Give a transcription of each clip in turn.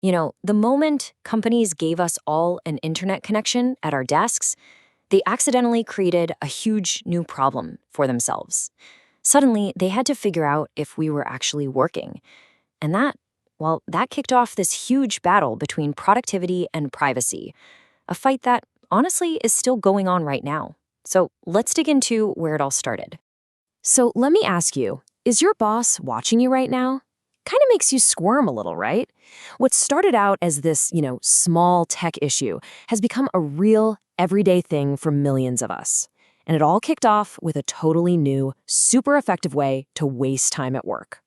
The moment companies gave us all an internet connection at our desks, they accidentally created a huge new problem for themselves. Suddenly, they had to figure out if we were actually working. And that kicked off this huge battle between productivity and privacy, a fight that, honestly, is still going on right now. So let's dig into where it all started. So let me ask you, is your boss watching you right now? Kind of makes you squirm a little, right? What started out as this, small tech issue has become a real everyday thing for millions of us. And it all kicked off with a totally new, super effective way to waste time at work.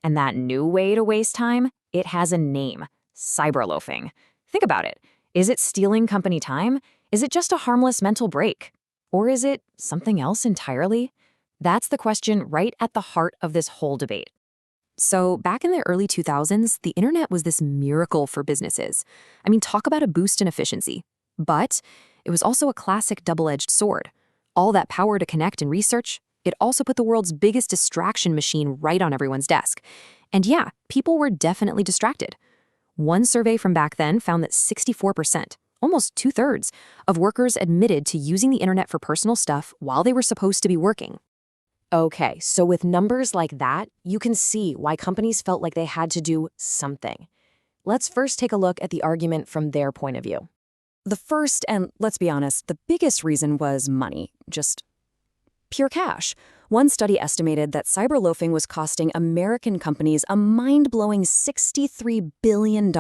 And that new way to waste time, it has a name: cyberloafing. Think about it. Is it stealing company time? Is it just a harmless mental break? Or is it something else entirely? That's the question right at the heart of this whole debate. So back in the early 2000s, the internet was this miracle for businesses. I mean, talk about a boost in efficiency. But it was also a classic double-edged sword. All that power to connect and research, it also put the world's biggest distraction machine right on everyone's desk. And yeah, people were definitely distracted. One survey from back then found that 64%, almost two-thirds, of workers admitted to using the internet for personal stuff while they were supposed to be working. Okay, so with numbers like that, you can see why companies felt like they had to do something. Let's first take a look at the argument from their point of view. The first, and let's be honest, the biggest reason was money, just pure cash. One study estimated that cyberloafing was costing American companies a mind-blowing $63 billion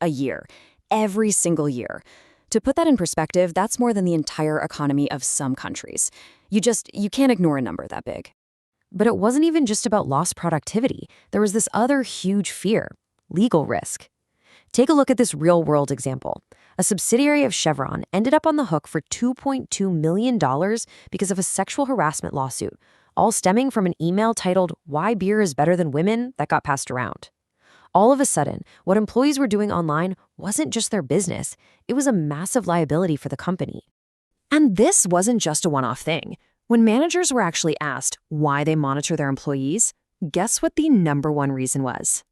a year, every single year. To put that in perspective, that's more than the entire economy of some countries. You can't ignore a number that big. But it wasn't even just about lost productivity. There was this other huge fear: legal risk. Take a look at this real-world example. A subsidiary of Chevron ended up on the hook for $2.2 million because of a sexual harassment lawsuit, all stemming from an email titled "Why Beer is Better Than Women" that got passed around. All of a sudden, what employees were doing online wasn't just their business, it was a massive liability for the company. And this wasn't just a one-off thing. When managers were actually asked why they monitor their employees, guess what the number one reason was?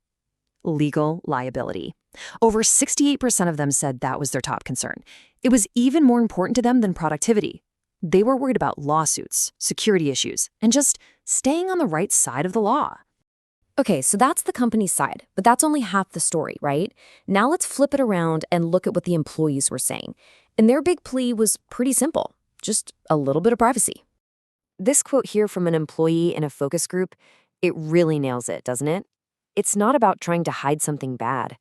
Legal liability. Over 68% of them said that was their top concern. It was even more important to them than productivity. They were worried about lawsuits, security issues, and just staying on the right side of the law. Okay, so that's the company's side, but that's only half the story, right? Now let's flip it around and look at what the employees were saying. And their big plea was pretty simple: just a little bit of privacy. This quote here from an employee in a focus group, it really nails it, doesn't it? It's not about trying to hide something bad.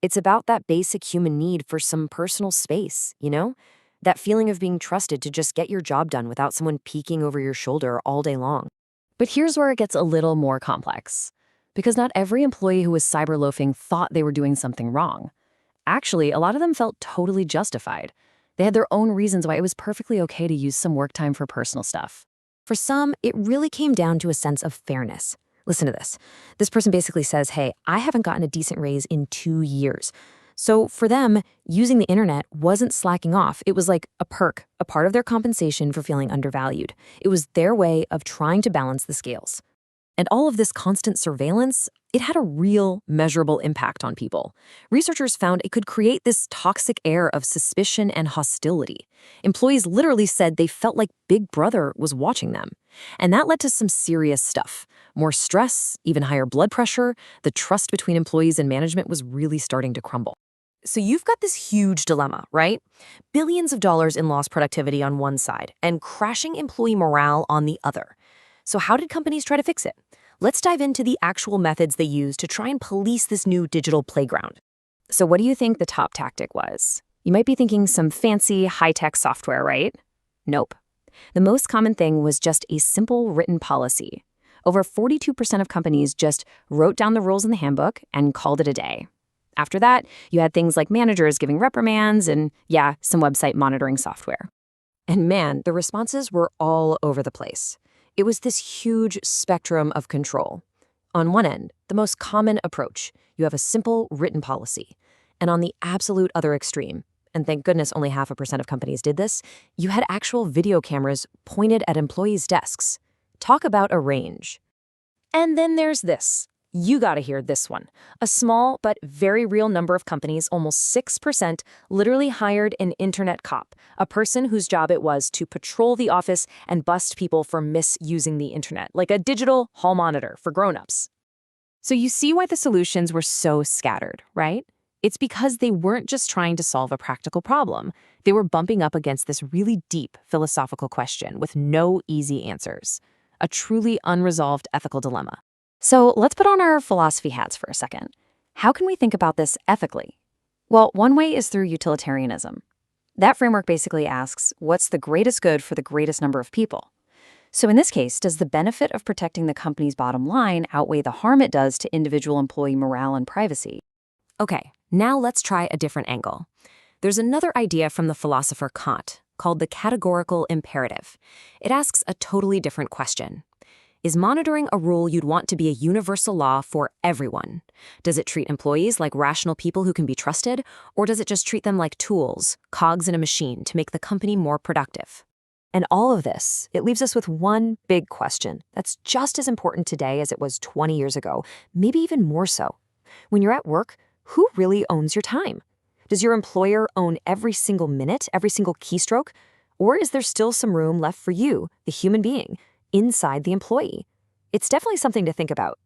It's about that basic human need for some personal space, That feeling of being trusted to just get your job done without someone peeking over your shoulder all day long. But here's where it gets a little more complex. Because not every employee who was cyberloafing thought they were doing something wrong. Actually, a lot of them felt totally justified. They had their own reasons why it was perfectly okay to use some work time for personal stuff. For some, it really came down to a sense of fairness. Listen to this. This person basically says, hey, I haven't gotten a decent raise in 2 years. So for them, using the internet wasn't slacking off. It was like a perk, a part of their compensation for feeling undervalued. It was their way of trying to balance the scales. And all of this constant surveillance, it had a real, measurable impact on people. Researchers found it could create this toxic air of suspicion and hostility. Employees literally said they felt like Big Brother was watching them. And that led to some serious stuff. More stress, even higher blood pressure. The trust between employees and management was really starting to crumble. So you've got this huge dilemma, right? Billions of dollars in lost productivity on one side and crashing employee morale on the other. So how did companies try to fix it? Let's dive into the actual methods they used to try and police this new digital playground. So what do you think the top tactic was? You might be thinking some fancy, high-tech software, right? Nope. The most common thing was just a simple written policy. Over 42% of companies just wrote down the rules in the handbook and called it a day. After that, you had things like managers giving reprimands and, some website monitoring software. And man, the responses were all over the place. It was this huge spectrum of control. On one end, the most common approach, you have a simple written policy. And on the absolute other extreme, and thank goodness only 0.5% of companies did this, you had actual video cameras pointed at employees' desks. Talk about a range. And then there's this. You gotta hear this one. A small but very real number of companies, almost 6%, literally hired an internet cop, a person whose job it was to patrol the office and bust people for misusing the internet, like a digital hall monitor for grown-ups. So you see why the solutions were so scattered, right? It's because they weren't just trying to solve a practical problem. They were bumping up against this really deep philosophical question with no easy answers. A truly unresolved ethical dilemma. So let's put on our philosophy hats for a second. How can we think about this ethically? Well, one way is through utilitarianism. That framework basically asks, what's the greatest good for the greatest number of people? So in this case, does the benefit of protecting the company's bottom line outweigh the harm it does to individual employee morale and privacy? Okay, now let's try a different angle. There's another idea from the philosopher Kant called the categorical imperative. It asks a totally different question. Is monitoring a rule you'd want to be a universal law for everyone? Does it treat employees like rational people who can be trusted, or does it just treat them like tools, cogs in a machine to make the company more productive? And all of this, it leaves us with one big question that's just as important today as it was 20 years ago, maybe even more so. When you're at work, who really owns your time? Does your employer own every single minute, every single keystroke? Or is there still some room left for you, the human being, inside the employee? It's definitely something to think about.